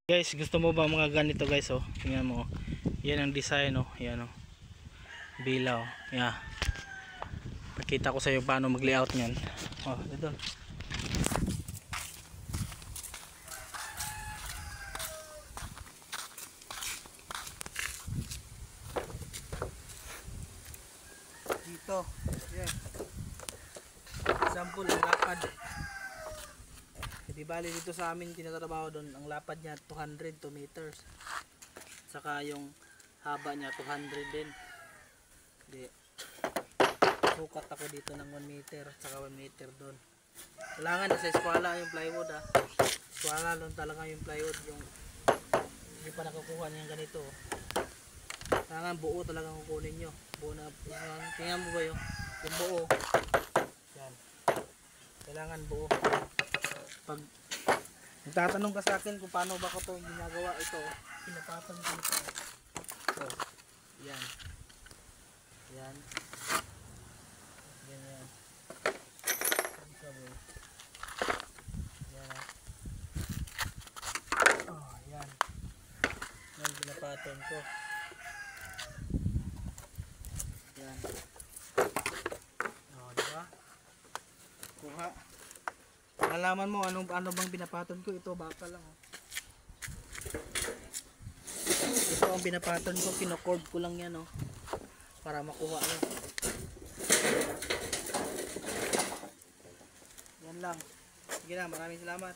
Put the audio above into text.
Guys, gusto mo ba mga ganito guys, oh? Tingnan mo. Yan ang design, oh. Yan, oh. Bilaw. Yeah. Pakita ko sa iyo paano mag-layout niyan. Oh, ito. Dito. Yeah. Example, ang lapad. Di bali dito sa amin tinatrabaho doon, ang lapad niya 202 meters. Saka yung haba niya 200 din. Di. Sukat ako dito ng 1 meter at saka 1 meter doon. Kailangan sa eskwala yung plywood ha. Eskwala lang talaga yung plywood, yung hindi pa nakukuha niyan ganito. Kailangan buo talaga kukunin nyo. Buo na, tingnan mo ba yung buo. Yan. Kailangan buo. Pag nagtatanong ka sa akin kung paano ba ko ito ginagawa, ito pinapatan ko ito. So, yan. Yan. Ganyan. Yan ha. Oh, yan. Yan pinapatan ko. Yan. Oh, diba? Kuha. Nalaman mo ano bang pinapatan ko, ito baka lang oh. Ito ang pinapatan ko, kino-curve ko lang yan oh, para makuha mo. Yan lang. Sige na, maraming salamat.